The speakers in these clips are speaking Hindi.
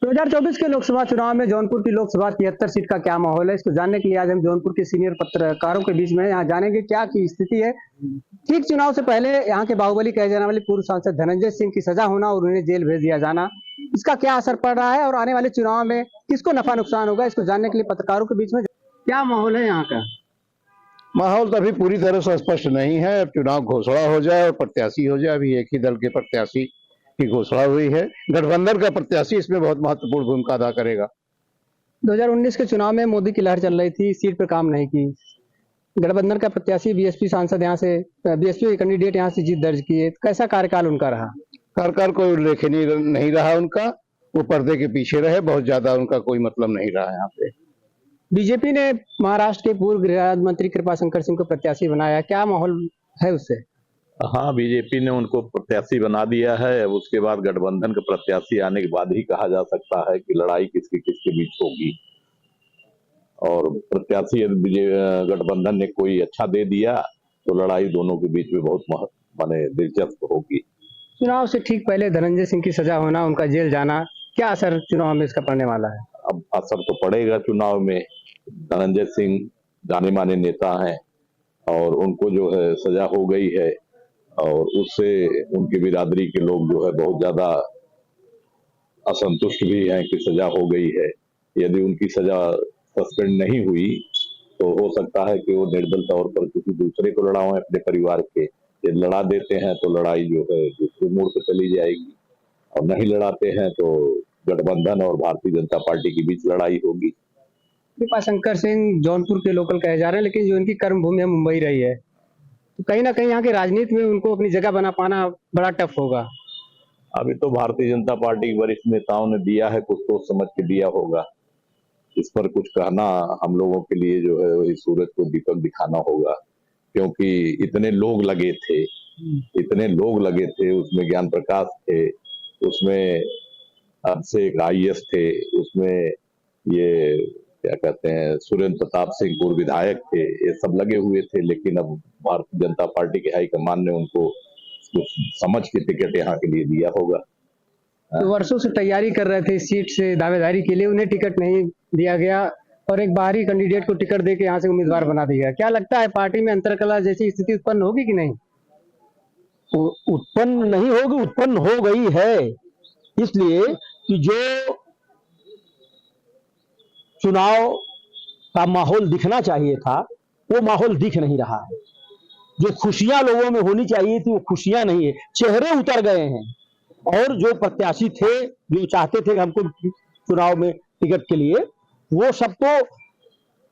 2024 के लोकसभा चुनाव में जौनपुर की लोकसभा 73 सीट का क्या माहौल है, इसको जानने के लिए आज हम जौनपुर के सीनियर पत्रकारों के बीच में यहाँ जानेंगे क्या की स्थिति है। ठीक चुनाव से पहले यहाँ के बाहुबली कहे जाने वाले पूर्व सांसद धनंजय सिंह की सजा होना और उन्हें जेल भेज दिया जाना, इसका क्या असर पड़ रहा है और आने वाले चुनाव में किसको नफा नुकसान होगा, इसको जानने के लिए पत्रकारों के बीच में क्या माहौल है यहाँ का। माहौल तो अभी पूरी तरह से स्पष्ट नहीं है। अब चुनाव घोषणा हो जाए और प्रत्याशी हो जाए। अभी एक ही दल के प्रत्याशी की घोषणा हुई है। गठबंधन का प्रत्याशी इसमें बहुत महत्वपूर्ण भूमिका अदा करेगा। 2019 के चुनाव में मोदी की लहर चल रही थी, सीट पर काम नहीं की। गठबंधन का प्रत्याशी बीएसपी सांसद यहाँ से बीएसपी कैंडिडेट यहाँ से जीत दर्ज किए, कैसा कार्यकाल उनका रहा। कार्यकाल कोई उल्लेखनीय नहीं रहा उनका। वो पर्दे के पीछे रहे, बहुत ज्यादा उनका कोई मतलब नहीं रहा यहाँ पे। बीजेपी ने महाराष्ट्र के पूर्व गृह मंत्री कृपाशंकर सिंह को प्रत्याशी बनाया, क्या माहौल है उससे। हाँ, बीजेपी ने उनको प्रत्याशी बना दिया है। उसके बाद गठबंधन के प्रत्याशी आने के बाद ही कहा जा सकता है कि लड़ाई किसके बीच होगी। और प्रत्याशी यदि गठबंधन ने कोई अच्छा दे दिया तो लड़ाई दोनों के बीच में बहुत दिलचस्प होगी। चुनाव से ठीक पहले धनंजय सिंह की सजा होना, उनका जेल जाना, क्या असर चुनाव में इसका पड़ने वाला है। अब असर तो पड़ेगा चुनाव में। धनंजय सिंह जाने माने नेता हैं और उनको जो है सजा हो गई है और उससे उनकी बिरादरी के लोग जो है बहुत ज्यादा असंतुष्ट भी हैं कि सजा हो गई है। यदि उनकी सजा सस्पेंड नहीं हुई तो हो सकता है कि वो निर्दल तौर पर किसी दूसरे को लड़ाएं अपने परिवार के। यदि लड़ा देते हैं तो लड़ाई जो है दूसरे मोड़ पर चली जाएगी और नहीं लड़ाते हैं तो गठबंधन और भारतीय जनता पार्टी के बीच लड़ाई होगी। कृपाशंकर सिंह जौनपुर के लोकल कहे जा रहे हैं, लेकिन जो इनकी कर्म भूमि है मुंबई रही है, तो कहीं ना कहीं यहाँ की राजनीति में उनको अपनी जगह बना पाना बड़ा टफ होगा। अभी तो भारतीय जनता पार्टी के वरिष्ठ नेताओं ने दिया है, कुछ सोच समझ के दिया होगा। इस पर कुछ कहना हम लोगों के लिए जो है वही सूरज को दीपक दिखाना होगा, क्योंकि इतने लोग लगे थे उसमें। ज्ञान प्रकाश थे उसमें, अभिषेक IAS थे उसमें, ये क्या कहते हैं सुरेंद्र प्रताप सिंह पूर्व विधायक थे, ये सब लगे हुए थे। लेकिन अब भारतीय जनता पार्टी के हाईकमान ने उनको कुछ समझ के टिकट यहाँ के लिए दिया होगा। तो वर्षों से तैयारी कर रहे थे इस सीट से दावेदारी के लिए, उन्हें टिकट नहीं दिया गया और एक बाहरी कैंडिडेट को टिकट देके यहाँ से उम्मीदवार बना दिया। क्या लगता है पार्टी में अंतरकलह जैसी स्थिति उत्पन्न होगी कि नहीं। उत्पन्न नहीं होगी, उत्पन्न हो गई है। इसलिए कि जो चुनाव का माहौल दिखना चाहिए था वो माहौल दिख नहीं रहा है। जो खुशियां लोगों में होनी चाहिए थी वो खुशियां नहीं है, चेहरे उतर गए हैं। और जो प्रत्याशी थे, जो चाहते थे कि हमको चुनाव में टिकट के लिए, वो सब तो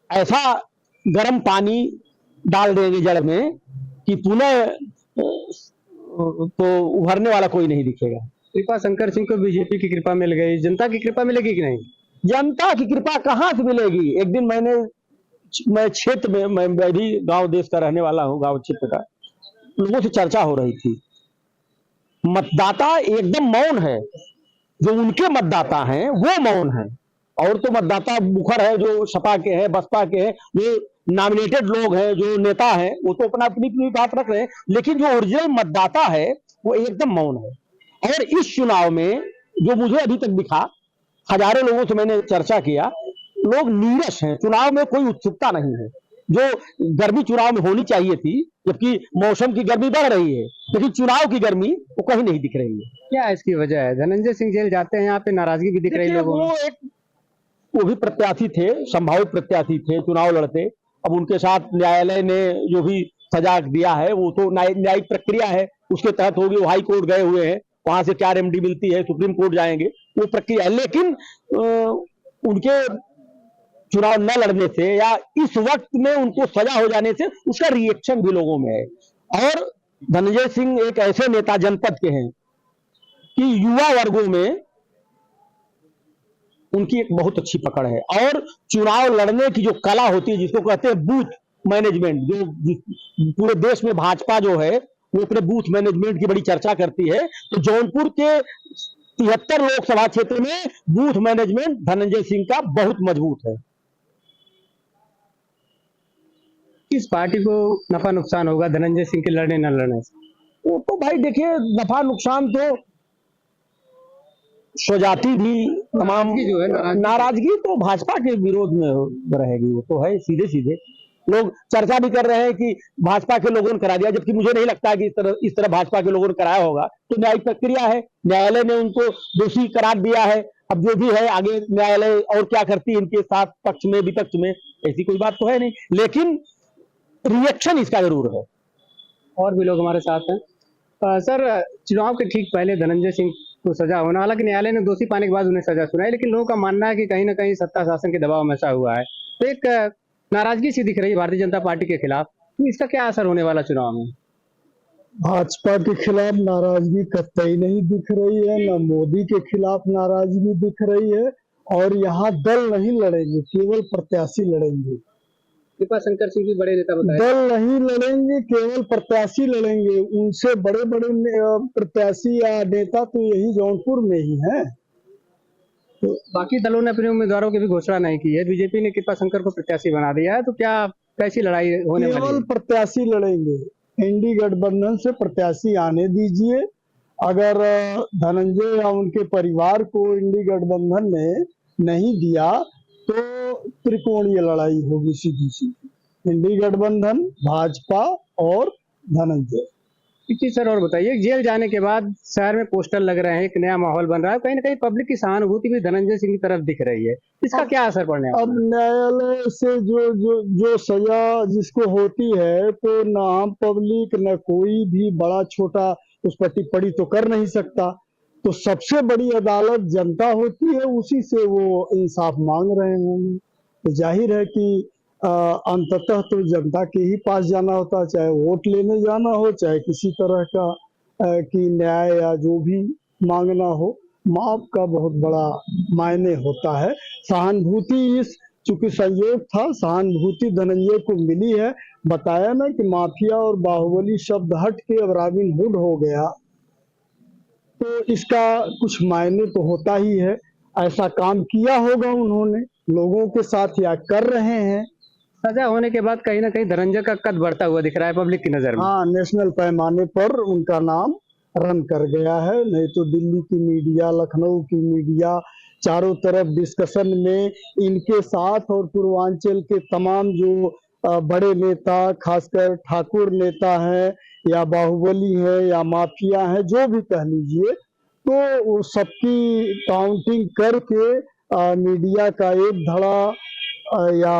ऐसा गर्म पानी डाल देंगे जड़ में कि पुनः तो उभरने वाला कोई नहीं दिखेगा। कृपाशंकर सिंह को बीजेपी की कृपा मिल गई, जनता की कृपा मिलेगी कि नहीं। जनता की कृपा कहां से मिलेगी। एक दिन मैं क्षेत्र में, मैं भी गांव देश का रहने वाला हूं, गांव क्षेत्र का, लोगों से चर्चा हो रही थी। मतदाता एकदम मौन है, जो उनके मतदाता हैं वो मौन है। और तो मतदाता मुखर है, जो सपा के हैं, बसपा के हैं, जो नॉमिनेटेड लोग हैं, जो नेता हैं, वो तो अपनी बात रख रहे हैं। लेकिन जो ओरिजिनल मतदाता है वो एकदम मौन है। और इस चुनाव में जो मुझे अभी तक दिखा, हजारों लोगों से मैंने चर्चा किया, लोग नीरस हैं। चुनाव में कोई उत्सुकता नहीं है। जो गर्मी चुनाव में होनी चाहिए थी, जबकि मौसम की गर्मी बढ़ रही है, लेकिन चुनाव की गर्मी वो कहीं नहीं दिख रही है। क्या इसकी वजह है। धनंजय सिंह जेल जाते हैं, यहाँ पे नाराजगी भी दिख रही है लोगों में। वो भी प्रत्याशी थे, संभावित प्रत्याशी थे, चुनाव लड़ते। अब उनके साथ न्यायालय ने जो भी सजा दिया है वो तो न्यायिक प्रक्रिया है, उसके तहत होगी। वो हाई कोर्ट गए हुए हैं, वहां से 4 MD मिलती है, सुप्रीम कोर्ट जाएंगे, वो प्रक्रिया है। लेकिन उनके चुनाव न लड़ने से या इस वक्त में उनको सजा हो जाने से उसका रिएक्शन भी लोगों में है। और धनंजय सिंह एक ऐसे नेता जनपद के हैं कि युवा वर्गों में उनकी एक बहुत अच्छी पकड़ है। और चुनाव लड़ने की जो कला होती है, जिसको कहते हैं बूथ मैनेजमेंट, जो पूरे देश में भाजपा जो है वो अपने बूथ मैनेजमेंट की बड़ी चर्चा करती है, तो जौनपुर के 73 लोकसभा क्षेत्र में बूथ मैनेजमेंट धनंजय सिंह का बहुत मजबूत है। किस पार्टी को नफा नुकसान होगा धनंजय सिंह के लड़ने न लड़ने से। वो तो भाई देखिए, नफा नुकसान तो स्वजाति भी तमाम नाराजगी जो है, नाराजगी तो भाजपा के विरोध में रहेगी, वो तो है सीधे सीधे। लोग चर्चा भी कर रहे हैं कि भाजपा के लोगों ने करा दिया, जबकि मुझे नहीं लगता है कि इस तरह भाजपा के लोगों ने कराया होगा। तो न्यायिक प्रक्रिया है, न्यायालय ने उनको दोषी करार दिया है। अब जो भी है आगे न्यायालय और क्या करती है इनके साथ, पक्ष में विपक्ष में, ऐसी कोई बात तो है नहीं, लेकिन रिएक्शन इसका जरूर है। और भी लोग हमारे साथ हैं। सर, चुनाव के ठीक पहले धनंजय सिंह को सजा होना, हालांकि न्यायालय ने दोषी पाने के बाद उन्हें सजा सुनाई, लेकिन लोगों का मानना है कि कहीं ना कहीं सत्ता शासन के दबाव में ऐसा हुआ है। तो एक नाराजगी सी दिख रही है भारतीय जनता पार्टी के खिलाफ, तो इसका क्या असर होने वाला चुनाव में? भाजपा के खिलाफ नाराजगी कतई नहीं दिख रही है, न मोदी के खिलाफ नाराजगी दिख रही है। और यहाँ दल नहीं लड़ेंगे, केवल प्रत्याशी लड़ेंगे। कृपा शंकर सिंह भी बड़े नेता बताए। दल नहीं लड़ेंगे, केवल प्रत्याशी लड़ेंगे। उनसे बड़े बड़े प्रत्याशी या नेता तो यही जौनपुर में ही है। तो बाकी दलों ने अपने उम्मीदवारों की भी घोषणा नहीं की है, बीजेपी ने कृपा शंकर को प्रत्याशी बना दिया है, तो क्या कैसी लड़ाई होने वाली केवल है? प्रत्याशी लड़ेंगे। एनडी गठबंधन से प्रत्याशी आने दीजिए। अगर धनंजय या उनके परिवार को एनडी गठबंधन ने नहीं दिया तो त्रिकोणीय लड़ाई होगी सीधी सीधी, एनडी गठबंधन, भाजपा और धनंजय। एक चीज सर और बताइए, जेल जाने के बाद शहर में पोस्टर लग रहे हैं, एक नया माहौल बन रहा है, कहीं ना कहीं पब्लिक की सहानुभूति भी धनंजय सिंह की तरफ दिख रही है, इसका क्या असर पड़ने वाला अब न्यायालय से जो सजा जिसको होती है, तो न आम पब्लिक न कोई भी बड़ा छोटा उस पर टिप्पणी तो कर नहीं सकता। तो सबसे बड़ी अदालत जनता होती है, उसी से वो इंसाफ मांग रहे होंगे। तो जाहिर है कि अंततः तो जनता के ही पास जाना होता है, चाहे वोट लेने जाना हो, चाहे किसी तरह का कि न्याय या जो भी मांगना हो। माप का बहुत बड़ा मायने होता है। सहानुभूति इस चूंकि संयोग था, सहानुभूति धनंजय को मिली है। बताया ना कि माफिया और बाहुबली शब्द हट के अब रॉबिन हुड हो गया, तो इसका कुछ मायने तो होता ही है। ऐसा काम किया होगा उन्होंने, लोगों के साथ या कर रहे हैं। सजा होने के बाद कहीं ना कहीं धनंजय का कद बढ़ता हुआ दिख रहा है पब्लिक की नजर में। हाँ, नेशनल पैमाने पर उनका नाम रन कर गया है। नहीं तो दिल्ली की मीडिया, लखनऊ की मीडिया, चारों तरफ डिस्कशन में इनके साथ, और पूर्वांचल के तमाम जो बड़े नेता, खासकर ठाकुर नेता हैं या बाहुबली है या माफिया है, जो भी कह लीजिए, तो वो सबकी काउंटिंग करके मीडिया का एक धड़ा या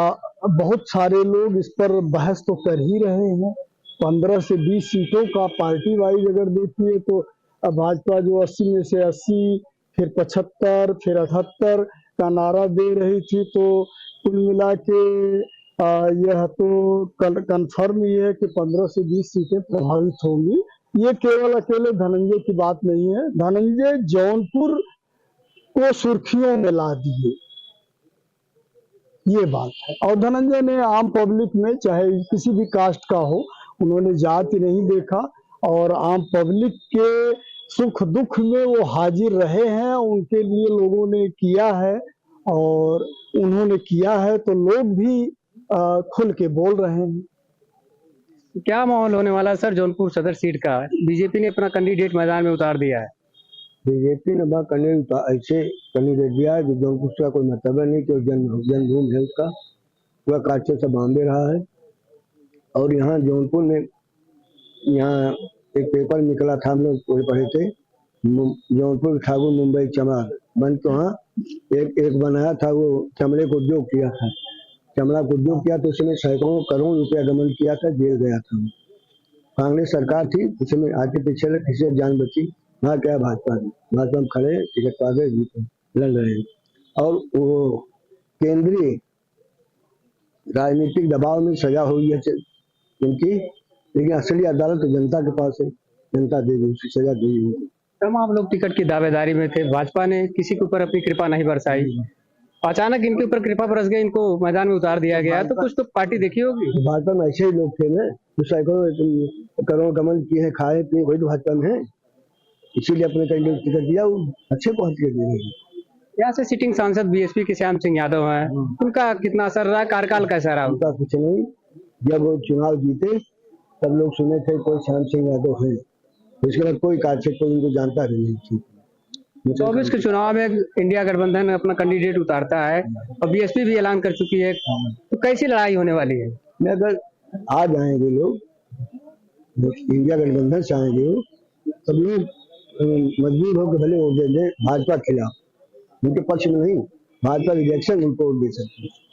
बहुत सारे लोग इस पर बहस तो कर ही रहे हैं। 15 से 20 सीटों का पार्टी वाइज अगर देखिए तो भाजपा जो 80 में से 80, फिर 75, फिर 78 का नारा दे रही थी, तो कुल मिला के यह तो कल कन्फर्म ही है कि 15 से 20 सीटें प्रभावित होंगी। ये केवल अकेले धनंजय की बात नहीं है, धनंजय जौनपुर को सुर्खियों में ला दिए, ये बात है। और धनंजय ने आम पब्लिक में, चाहे किसी भी कास्ट का हो, उन्होंने जाति नहीं देखा, और आम पब्लिक के सुख दुख में वो हाजिर रहे हैं। उनके लिए लोगों ने किया है, और उन्होंने किया है तो लोग भी खुल के बोल रहे हैं। क्या माहौल होने वाला है सर जौनपुर सदर सीट का? बीजेपी ने अपना कैंडिडेट मैदान में उतार दिया है। बीजेपी ने ऐसे कैंडिडेट दिया है जो जौनपुर का कोई मतलब नहीं, कि जन्मभूमि है उसका, वह कांचे से बॉम्बे रहा है। और यहाँ जौनपुर में, यहाँ एक पेपर निकला था, हम लोग पढ़े थे, जौनपुर ठाकुर मुंबई चमार बन, तो हाँ एक बनाया था, वो चमड़े को उद्योग किया था, चमड़ा को उद्योग किया, तो उसमें सैकड़ों करोड़ रुपया गमन किया था, जेल गया था। कांग्रेस सरकार थी, उसमें आगे पीछे किसी जान बची, वहाँ क्या भाजपा में खड़े, टिकट पा गए, लड़ रहे हैं। और वो केंद्रीय राजनीतिक दबाव में सजा हुई है उनकी, लेकिन असली अदालत तो जनता के पास है, जनता देगी, उसकी सजा देगी। तमाम लोग टिकट की दावेदारी में थे, भाजपा ने किसी के ऊपर अपनी कृपा नहीं बरसाई, अचानक इनके ऊपर कृपा बरस गई, इनको मैदान में उतार दिया गया, तो कुछ तो पार्टी देखी होगी। भाजपा में ऐसे ही लोग थे ना, जो सैकड़ों करोड़ गमन किए हैं, खाए पिए, वही तो भाजपा में है, इसीलिए अपने कैंडिडेट टिकट दिया, वो अच्छे पहुंच के दिए। यहाँ से सिटिंग सांसद बीएसपी के श्याम सिंह यादव हैं, उनका कितना असर रहा, कार्यकाल कैसा रहा? उनका कुछ नहीं, जब वो चुनाव जीते तब लोग सुने थे कोई श्याम सिंह यादव है, इसके बाद कोई कार्य कोई उनको जानता भी नहीं थी। 24 के चुनाव में इंडिया गठबंधन अपना कैंडिडेट उतारता है और बीएसपी भी ऐलान कर चुकी है, तो कैसी लड़ाई होने वाली है? मैं अगर आ जाएंगे लोग, इंडिया गठबंधन से आएंगे तब लोग मजबूर होकर भले वोट दे दें भाजपा के खिलाफ, उनके पक्ष में नहीं, भाजपा रिजेक्शन उनको वोट दे सकते हैं।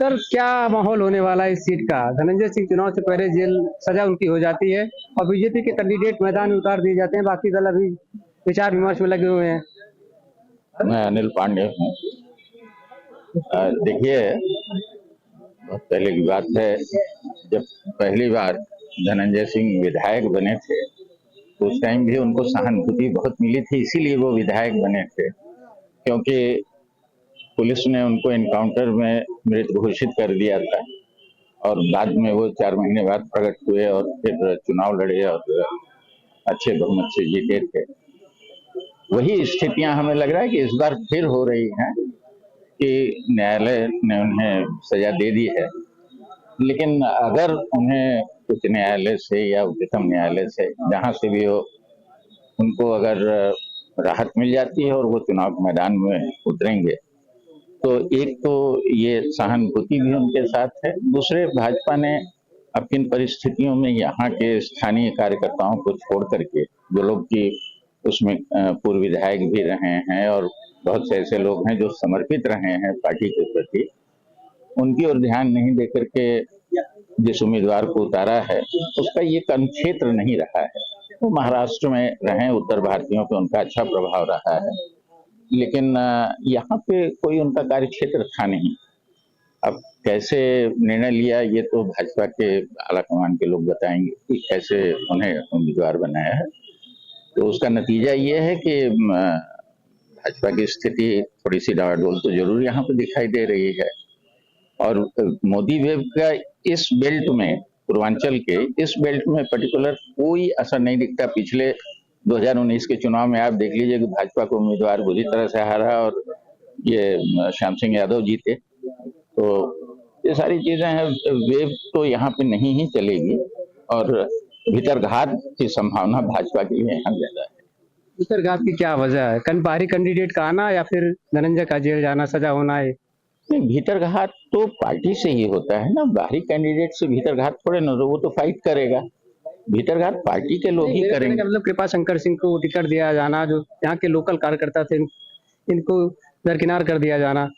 सर क्या माहौल होने वाला है इस सीट का? धनंजय सिंह चुनाव से पहले जेल सजा उनकी हो जाती है और बीजेपी के कैंडिडेट मैदान में उतार दिए जाते हैं, बाकी दल अभी विचार विमर्श में लगे हुए हैं। मैं अनिल पांडे हूँ। देखिए, बहुत पहले की बात है, जब पहली बार धनंजय सिंह विधायक बने थे तो उस टाइम भी उनको सहानुभूति बहुत मिली थी, इसीलिए वो विधायक बने थे, क्योंकि पुलिस ने उनको एनकाउंटर में मृत घोषित कर दिया था और बाद में वो 4 महीने बाद प्रकट हुए और फिर चुनाव लड़े और अच्छे बहुमत से जीते थे। वही स्थितियां हमें लग रहा है कि इस बार फिर हो रही हैं कि न्यायालय ने उन्हें सजा दे दी है, लेकिन अगर उन्हें उच्च न्यायालय से या उच्चतम न्यायालय से जहां से भी हो उनको अगर राहत मिल जाती है और वो चुनाव के मैदान में उतरेंगे तो एक तो ये सहानुभूति भी उनके साथ है, दूसरे भाजपा ने अब किन परिस्थितियों में यहाँ के स्थानीय कार्यकर्ताओं को छोड़ करके, जो लोग की उसमें पूर्व विधायक भी रहे हैं और बहुत से ऐसे लोग हैं जो समर्पित रहे हैं पार्टी के प्रति, उनकी ओर ध्यान नहीं देकर के जिस उम्मीदवार को उतारा है उसका ये क्षेत्र नहीं रहा है। वो महाराष्ट्र में रहे, उत्तर भारतीयों पे उनका अच्छा प्रभाव रहा है, लेकिन यहाँ पे कोई उनका कार्य क्षेत्र था नहीं। अब कैसे निर्णय लिया ये तो भाजपा के आलाकमान के लोग बताएंगे कि कैसे उन्हें उम्मीदवार बनाया है। तो उसका नतीजा ये है कि भाजपा की स्थिति थोड़ी सी डावाडोल तो जरूर यहाँ पे दिखाई दे रही है और मोदी वेव का इस बेल्ट में, पूर्वांचल के इस बेल्ट में पर्टिकुलर कोई असर नहीं दिखता। पिछले 2019 के चुनाव में आप देख लीजिए कि भाजपा को उम्मीदवार बुरी तरह से हारा और ये श्याम सिंह यादव जीते। तो ये सारी चीजें हैं, वेव तो यहाँ पे नहीं ही चलेगी और भीतरघात की संभावना भाजपा के लिए यहाँ ज्यादा है। भीतरघात की क्या वजह है? बाहरी कैंडिडेट का आना या फिर धनंजय का जेल जाना, सजा होना है? नहीं, भीतरघात तो पार्टी से ही होता है ना, बाहरी कैंडिडेट से भीतरघात थोड़े ना, वो तो फाइट करेगा। भीतरघात पार्टी के लोग ही करेंगे। मतलब कृपा शंकर सिंह को टिकट दिया जाना, जो यहाँ के लोकल कार्यकर्ता थे, इनको दरकिनार कर दिया जाना।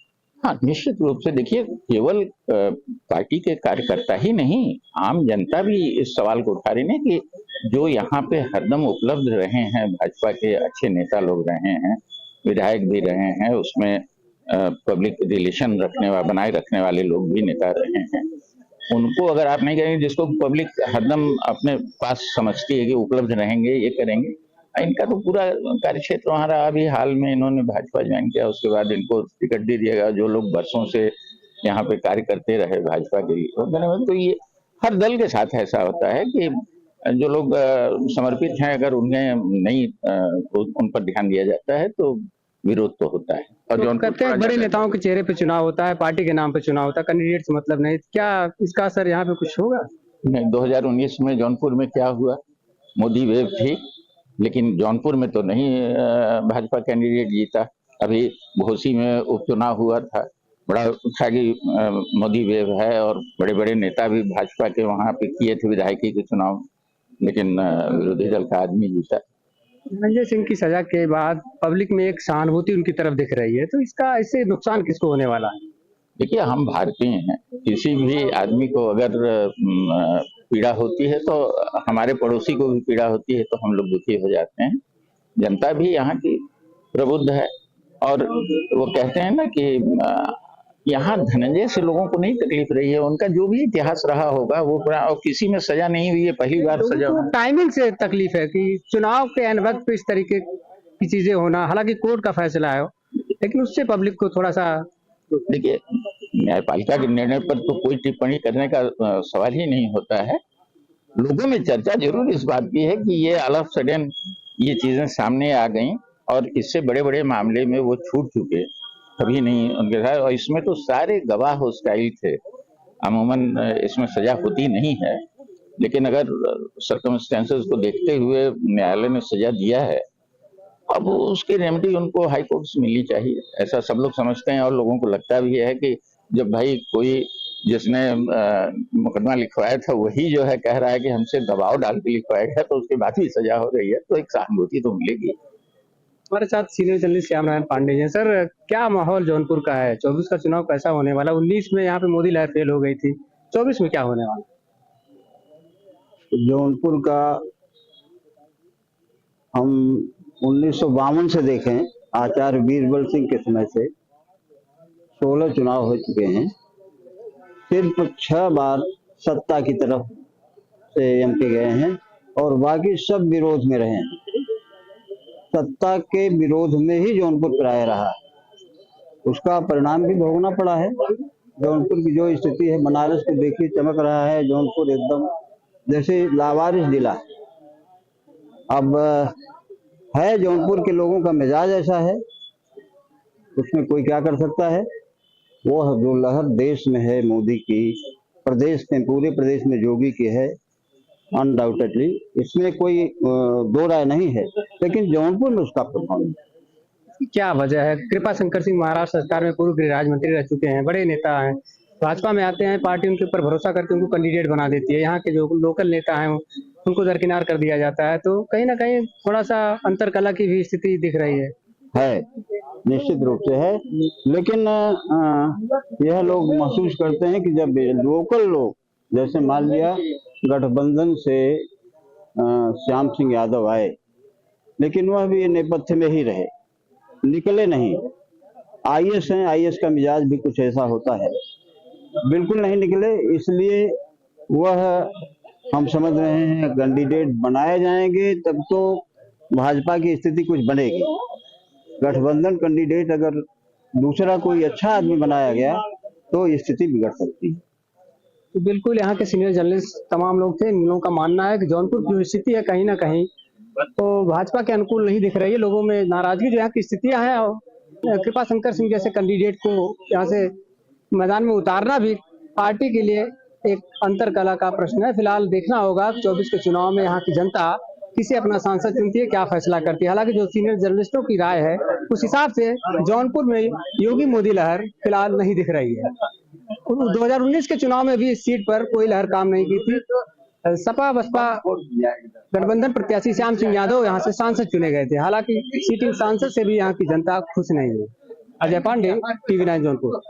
हाँ, निश्चित रूप से देखिए, केवल पार्टी के कार्यकर्ता ही नहीं, आम जनता भी इस सवाल को उठा रही है कि जो यहाँ पे हरदम उपलब्ध रहे हैं, भाजपा के अच्छे नेता लोग रहे हैं, विधायक भी रहे हैं, उसमें पब्लिक रिलेशन बनाए रखने वाले लोग भी नेता रहे हैं, उनको अगर आप नहीं करेंगे, जिसको पब्लिक हरदम अपने पास समझती है कि उपलब्ध रहेंगे, ये करेंगे, इनका तो पूरा कार्यक्षेत्र वहाँ रहा। अभी हाल में इन्होंने भाजपा ज्वाइन किया, उसके बाद इनको टिकट दे दिया गया। जो लोग बरसों से यहाँ पे कार्य करते रहे भाजपा के लिए, तो ये हर दल के साथ ऐसा होता है कि जो लोग समर्पित हैं, अगर उन्हें नहीं उन पर ध्यान दिया जाता है तो विरोध तो होता है। और जो कहते हैं बड़े नेताओं के चेहरे पे चुनाव होता है, पार्टी के नाम पे चुनाव होता है, कैंडिडेट से मतलब नहीं, क्या इसका असर यहाँ पे कुछ होगा? 2019 में जौनपुर में क्या हुआ, मोदी वेव थी, लेकिन जौनपुर में तो नहीं भाजपा कैंडिडेट जीता। अभी घोसी में उपचुनाव हुआ था, बड़ा था कि मोदी वेव है और बड़े बड़े नेता भी भाजपा के वहां पे किए थे विधायकी के चुनाव, लेकिन विरोधी दल का आदमी जीता। धनंजय सिंह की सजा के बाद पब्लिक में एक सहानुभूति उनकी तरफ दिख रही है, तो इसका इससे नुकसान किसको होने वाला है? देखिए, हम भारतीय हैं, किसी भी आदमी को अगर पीड़ा होती है तो हमारे पड़ोसी को भी पीड़ा होती है, तो हम लोग दुखी हो जाते हैं। जनता भी यहाँ की प्रबुद्ध है और वो कहते हैं ना कि यहाँ धनंजय से लोगों को नहीं तकलीफ रही है, उनका जो भी इतिहास रहा होगा वो और किसी में सजा नहीं हुई है, पहली बार सजा। तो टाइमिंग से तकलीफ है कि चुनाव के एन वक्त पे इस तरीके की चीजें होना, हालांकि कोर्ट का फैसला है, लेकिन उससे पब्लिक को थोड़ा सा। देखिए, न्यायपालिका के निर्णय पर तो कोई टिप्पणी करने का सवाल ही नहीं होता है। लोगों में चर्चा जरूर इस बात की है कि ये ऑल ऑफ सडन ये चीजें सामने आ गई और इससे बड़े बड़े मामले में वो छूट चुके, कभी नहीं उनके साथ, और इसमें तो सारे गवाह हॉस्टाइल थे। अमूमन इसमें सजा होती नहीं है, लेकिन अगर सर्कमस्टेंसेस को देखते हुए न्यायालय ने सजा दिया है अब उसकी रेमेडी उनको हाई कोर्ट से मिलनी चाहिए, ऐसा सब लोग समझते हैं। और लोगों को लगता भी है कि जब भाई कोई जिसने मुकदमा लिखवाया था वही जो है कह रहा है कि हमसे दबाव डाल के लिखवाया गया, तो उसके बाद भी सजा हो रही है, तो एक सहानुभूति तो मिलेगी। हमारे साथ सीनियर जर्नलिस्ट श्याम नारायण पांडे जी हैं। सर, क्या माहौल जौनपुर का है? 24 का चुनाव कैसा होने वाला? 19 में यहाँ पे मोदी लहर फेल हो गई थी, 24 में क्या होने वाला? जौनपुर का हम 1952 से देखें, आचार्य बीरबल सिंह के समय से 16 चुनाव हो चुके हैं। सिर्फ 6 बार सत्ता की तरफ से एमपी गए हैं और बाकी सब विरोध में रहे हैं। सत्ता के विरोध में ही जौनपुर प्राय रहा, उसका परिणाम भी भोगना पड़ा है। जौनपुर की जो स्थिति है, बनारस को देखिए, चमक रहा है। जौनपुर एकदम जैसे लावारिस जिला। अब है जौनपुर के लोगों का मिजाज ऐसा है, उसमें कोई क्या कर सकता है। वो जो लहर देश में है मोदी की, प्रदेश में, पूरे प्रदेश में योगी की है, अनडाउटेडली, इसमें कोई दो राय नहीं है, लेकिन जौनपुर में उसका प्रभाव नहीं। क्या वजह है? कृपा शंकर सिंह महाराष्ट्र सरकार में पूर्व गृह राज्य मंत्री रह चुके हैं, बड़े नेता हैं, भाजपा में आते हैं, पार्टी उनके ऊपर भरोसा करके उनको कैंडिडेट बना देती है। यहाँ के जो लोकल नेता हैं उनको दरकिनार कर दिया जाता है, तो कहीं ना कहीं थोड़ा सा अंतरकला की भी स्थिति दिख रही है। निश्चित रूप से है, लेकिन यह लोग महसूस करते हैं कि जब लोकल लोग, जैसे मान लिया गठबंधन से श्याम सिंह यादव आए, लेकिन वह भी नेपथ्य में ही रहे, निकले नहीं। आईएएस हैं, आईएएस का मिजाज भी कुछ ऐसा होता है, बिल्कुल नहीं निकले। इसलिए वह, हम समझ रहे हैं, कैंडिडेट बनाए जाएंगे तब तो भाजपा की स्थिति कुछ बनेगी। गठबंधन कैंडिडेट अगर दूसरा कोई अच्छा आदमी बनाया गया तो स्थिति बिगड़ सकती है। तो बिल्कुल यहाँ के सीनियर जर्नलिस्ट तमाम लोग थे, इन लोगों का मानना है कि जौनपुर की जो स्थिति है कहीं ना कहीं तो भाजपा के अनुकूल नहीं दिख रही है। लोगों में नाराजगी जो यहाँ की स्थितियां हैं, और कृपा शंकर सिंह जैसे कैंडिडेट को यहाँ से मैदान में उतारना भी पार्टी के लिए एक अंतरकला का प्रश्न है। फिलहाल देखना होगा 24 के चुनाव में यहाँ की जनता किसे अपना सांसद चुनती है, क्या फैसला करती है। हालांकि जो सीनियर जर्नलिस्टों की राय है उस हिसाब से जौनपुर में योगी मोदी लहर फिलहाल नहीं दिख रही है। 2019 के चुनाव में भी इस सीट पर कोई लहर काम नहीं की थी। सपा बसपा गठबंधन प्रत्याशी श्याम सिंह यादव यहाँ से सांसद चुने गए थे। हालांकि सीटिंग सांसद से भी यहाँ की जनता खुश नहीं है। अजय पांडे, TV9 जौनपुर।